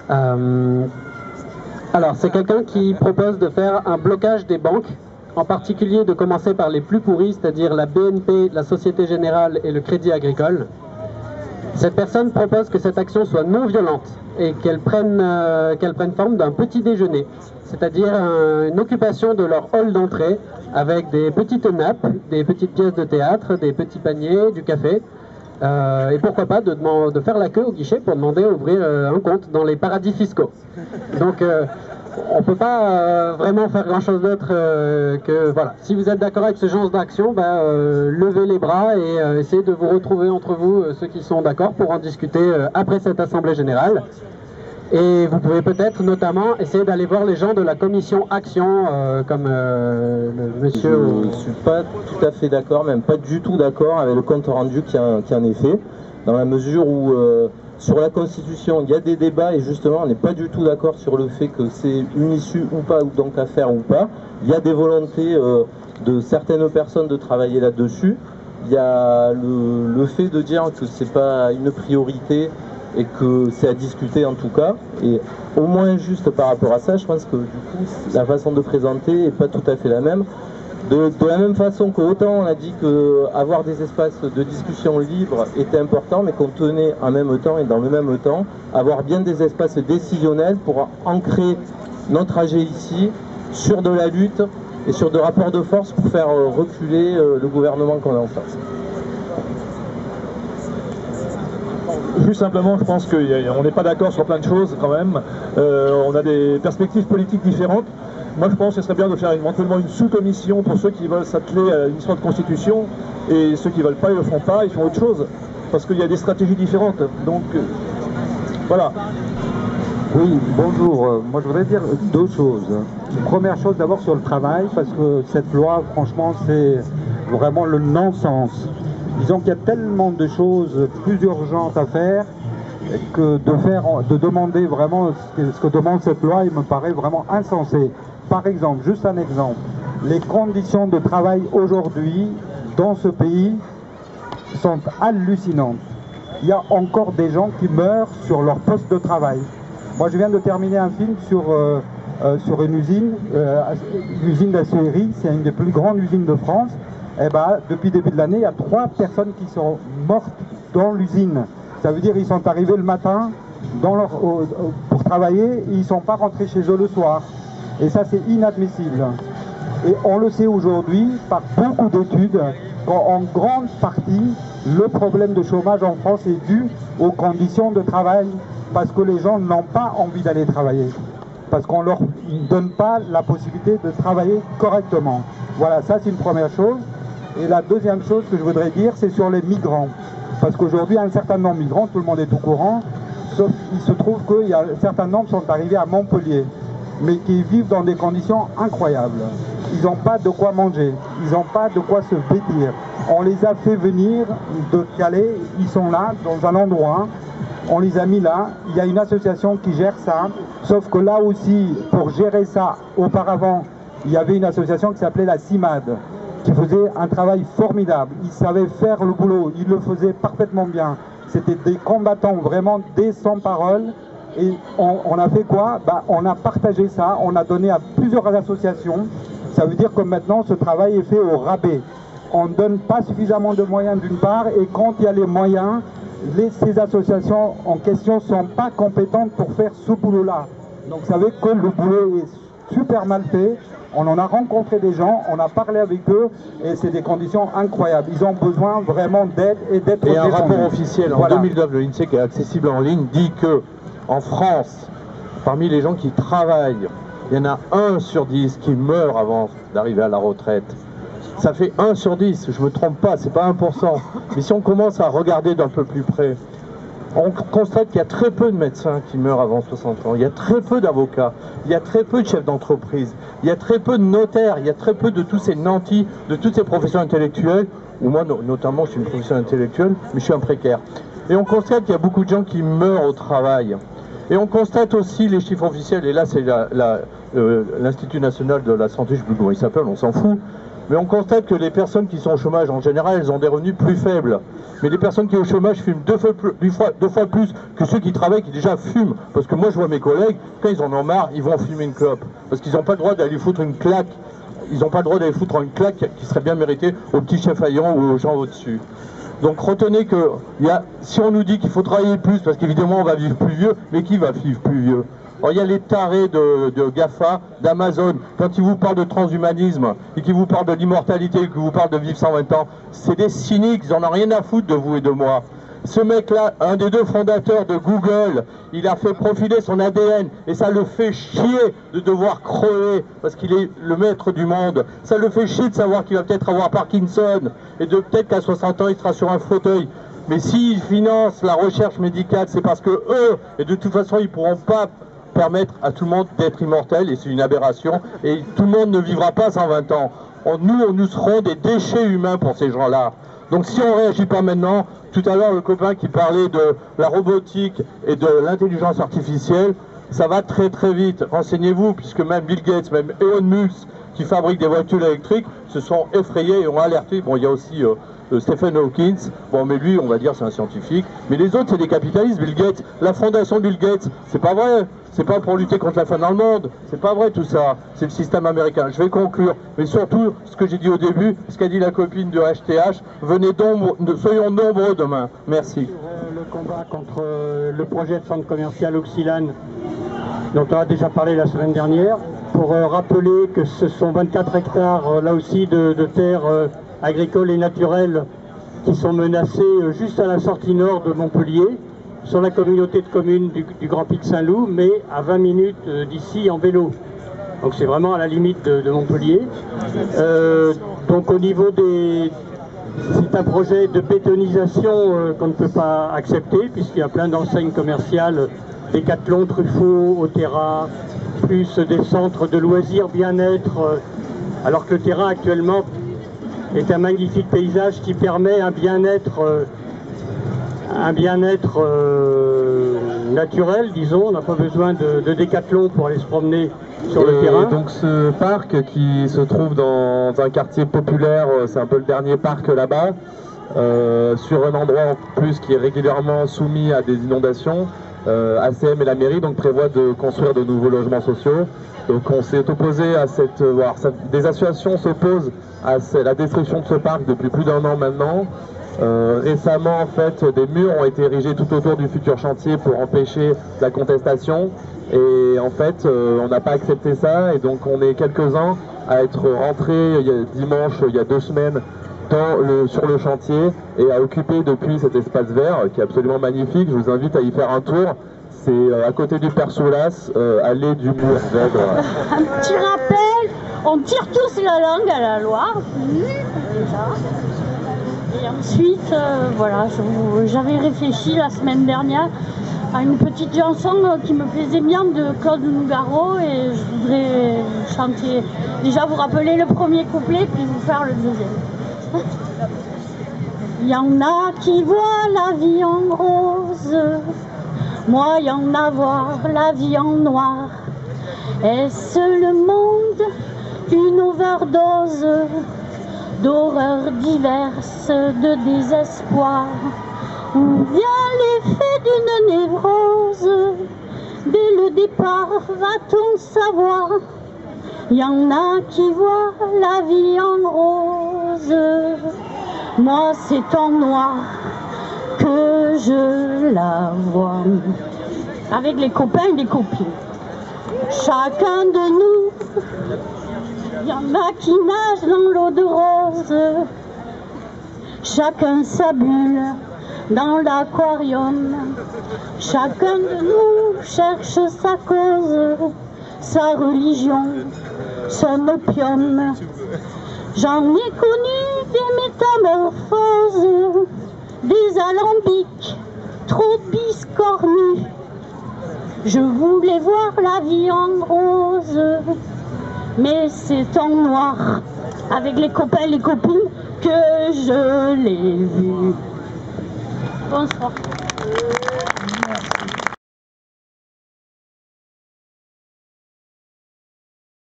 Alors, c'est quelqu'un qui propose de faire un blocage des banques, en particulier de commencer par les plus pourris, c'est-à-dire la BNP, la Société Générale et le Crédit Agricole. Cette personne propose que cette action soit non violente et qu'elle prenne forme d'un petit déjeuner, c'est-à-dire une occupation de leur hall d'entrée avec des petites nappes, des petites pièces de théâtre, des petits paniers, du café, et pourquoi pas de faire la queue au guichet pour demander à ouvrir un compte dans les paradis fiscaux. Donc on ne peut pas vraiment faire grand-chose d'autre que, voilà, si vous êtes d'accord avec ce genre d'action, levez les bras et essayez de vous retrouver entre vous, ceux qui sont d'accord, pour en discuter après cette Assemblée Générale. Et vous pouvez peut-être notamment essayer d'aller voir les gens de la commission Action, comme le monsieur... Je ne suis pas tout à fait d'accord, même pas du tout d'accord avec le compte rendu qui en est fait, dans la mesure où sur la Constitution, il y a des débats et justement on n'est pas du tout d'accord sur le fait que c'est une issue ou pas, ou donc à faire ou pas. Il y a des volontés de certaines personnes de travailler là-dessus. Il y a le fait de dire que c'est pas une priorité et que c'est à discuter en tout cas, et au moins juste par rapport à ça, je pense que du coup la façon de présenter n'est pas tout à fait la même. De la même façon qu'autant on a dit qu'avoir des espaces de discussion libres était important, mais qu'on tenait en même temps et dans le même temps avoir bien des espaces décisionnels pour ancrer notre trajet ici sur de la lutte et sur de rapports de force pour faire reculer le gouvernement qu'on a en face. Plus simplement, je pense qu'on n'est pas d'accord sur plein de choses quand même. On a des perspectives politiques différentes. Moi, je pense que ce serait bien de faire éventuellement une sous-commission pour ceux qui veulent s'atteler à une histoire de constitution, et ceux qui ne veulent pas, ils ne le font pas, ils font autre chose. Parce qu'il y a des stratégies différentes. Donc, voilà. Oui, bonjour. Moi, je voudrais dire deux choses. Première chose, d'abord sur le travail, parce que cette loi, franchement, c'est vraiment le non-sens. Disons qu'il y a tellement de choses plus urgentes à faire que de demander vraiment ce que demande cette loi, il me paraît vraiment insensé. Par exemple, juste un exemple, les conditions de travail aujourd'hui dans ce pays sont hallucinantes. Il y a encore des gens qui meurent sur leur poste de travail. Moi, je viens de terminer un film sur une usine d'aciérie, c'est une des plus grandes usines de France. Eh ben, depuis le début de l'année, il y a 3 personnes qui sont mortes dans l'usine. Ça veut dire qu'ils sont arrivés le matin pour travailler et ils ne sont pas rentrés chez eux le soir. Et ça, c'est inadmissible. Et on le sait aujourd'hui, par beaucoup d'études, qu'en grande partie, le problème de chômage en France est dû aux conditions de travail, parce que les gens n'ont pas envie d'aller travailler, parce qu'on ne leur donne pas la possibilité de travailler correctement. Voilà, ça c'est une première chose. Et la deuxième chose que je voudrais dire, c'est sur les migrants. Parce qu'aujourd'hui, un certain nombre de migrants, tout le monde est au courant, sauf qu'il se trouve qu'il y a un certain nombre qui sont arrivés à Montpellier, mais qui vivent dans des conditions incroyables. Ils n'ont pas de quoi manger, ils n'ont pas de quoi se vêtir. On les a fait venir de Calais, ils sont là, dans un endroit, on les a mis là, il y a une association qui gère ça, sauf que là aussi, pour gérer ça, auparavant, il y avait une association qui s'appelait la CIMAD, qui faisait un travail formidable. Ils savaient faire le boulot, ils le faisaient parfaitement bien. C'était des combattants vraiment des sans parole. Et on a fait quoi? On a partagé ça, on a donné à plusieurs associations. Ça veut dire que maintenant, ce travail est fait au rabais. On ne donne pas suffisamment de moyens d'une part, et quand il y a les moyens, ces associations en question ne sont pas compétentes pour faire ce boulot-là. Donc vous savez que le boulot est super mal fait. On en a rencontré des gens, on a parlé avec eux, et c'est des conditions incroyables. Ils ont besoin vraiment d'aide et d'être défendus. Et un rapport officiel en 2009 de l'INSEE qui est accessible en ligne dit que en France, parmi les gens qui travaillent, il y en a 1 sur 10 qui meurt avant d'arriver à la retraite. Ça fait 1 sur 10, je me trompe pas, c'est pas 1%. Mais si on commence à regarder d'un peu plus près, on constate qu'il y a très peu de médecins qui meurent avant 60 ans, il y a très peu d'avocats, il y a très peu de chefs d'entreprise, il y a très peu de notaires, il y a très peu de tous ces nantis, de toutes ces professions intellectuelles, où moi notamment je suis une profession intellectuelle, mais je suis un précaire. Et on constate qu'il y a beaucoup de gens qui meurent au travail. Et on constate aussi les chiffres officiels, et là c'est l'Institut national de la santé, je ne sais plus comment il s'appelle, on s'en fout, Mais on constate que les personnes qui sont au chômage, en général, elles ont des revenus plus faibles. Mais les personnes qui sont au chômage fument deux fois plus que ceux qui travaillent, qui déjà fument. Parce que moi, je vois mes collègues, quand ils en ont marre, ils vont fumer une clope. Parce qu'ils n'ont pas le droit d'aller foutre une claque. Ils n'ont pas le droit d'aller foutre une claque qui serait bien méritée aux petits chefs haillons ou aux gens au-dessus. Donc retenez que si on nous dit qu'il faut travailler plus, parce qu'évidemment on va vivre plus vieux, mais qui va vivre plus vieux? Alors, il y a les tarés de GAFA, d'Amazon, quand ils vous parlent de transhumanisme et qu'ils vous parlent de l'immortalité et qu'ils vous parlent de vivre 120 ans, c'est des cyniques, ils en ont rien à foutre de vous et de moi. Ce mec-là, un des deux fondateurs de Google, il a fait profiler son ADN et ça le fait chier de devoir crever parce qu'il est le maître du monde. Ça le fait chier de savoir qu'il va peut-être avoir Parkinson et de peut-être qu'à 60 ans il sera sur un fauteuil. Mais s'ils financent la recherche médicale, c'est parce que eux, et de toute façon ils ne pourront pas permettre à tout le monde d'être immortel, et c'est une aberration, et tout le monde ne vivra pas 120 ans. Nous serons des déchets humains pour ces gens-là. Donc si on ne réagit pas maintenant, tout à l'heure le copain qui parlait de la robotique et de l'intelligence artificielle, ça va très très vite. Renseignez-vous, puisque même Bill Gates, même Elon Musk, qui fabrique des voitures électriques, se sont effrayés et ont alerté. Bon, il y a aussi Stephen Hawking, bon mais lui on va dire c'est un scientifique, mais les autres c'est des capitalistes. Bill Gates, la fondation Bill Gates, c'est pas vrai, c'est pas pour lutter contre la faim dans le monde, c'est pas vrai tout ça, c'est le système américain. Je vais conclure, mais surtout ce que j'ai dit au début, ce qu'a dit la copine de HTH, soyons nombreux demain, merci. Le combat contre le projet de centre commercial Oxylane, dont on a déjà parlé la semaine dernière, pour rappeler que ce sont 24 hectares là aussi de terres agricoles et naturelles qui sont menacées juste à la sortie nord de Montpellier, sur la communauté de communes du Grand Pic Saint-Loup, mais à 20 minutes d'ici en vélo. Donc c'est vraiment à la limite de Montpellier. Donc au niveau des... C'est un projet de bétonisation qu'on ne peut pas accepter, puisqu'il y a plein d'enseignes commerciales, Decathlon, Truffaut, Otera, plus des centres de loisirs, bien-être, alors que le terrain actuellement est un magnifique paysage qui permet un bien-être naturel, disons. On n'a pas besoin de Decathlon pour aller se promener sur le terrain. Donc ce parc qui se trouve dans un quartier populaire, c'est un peu le dernier parc là-bas, sur un endroit en plus qui est régulièrement soumis à des inondations. ACM et la mairie donc prévoient de construire de nouveaux logements sociaux. Donc on s'est opposé à cette... des associations s'opposent à la destruction de ce parc depuis plus d'1 an maintenant. Récemment, en fait, des murs ont été érigés tout autour du futur chantier pour empêcher la contestation. Et en fait, on n'a pas accepté ça. Et donc on est quelques-uns à être rentrés dimanche, il y a 2 semaines, sur le chantier et à occuper depuis cet espace vert qui est absolument magnifique. Je vous invite à y faire un tour. C'est à côté du Père Soulas, allée du Bourg. Un petit rappel, on tire tous la langue à la Loire. Et ensuite, voilà, j'avais réfléchi la semaine dernière à une petite chanson qui me plaisait bien de Claude Nougaro et je voudrais chanter, déjà vous rappeler le premier couplet puis vous faire le deuxième. Il y en a qui voient la vie en rose, moi y en a voir la vie en noir. Est-ce le monde une overdose d'horreurs diverses, de désespoir, ou bien l'effet d'une névrose? Dès le départ, va-t-on savoir? Il y en a qui voient la vie en rose, moi c'est en noir que je la vois. Avec les copains et les copines, chacun de nous, il y en a qui nagent dans l'eau de rose, chacun sa bulle dans l'aquarium, chacun de nous cherche sa cause, sa religion, son opium. J'en ai connu des métamorphoses, des alambics trop biscornus. Je voulais voir la vie en rose, mais c'est en noir, avec les copains et les copines, que je l'ai vu. Bonsoir.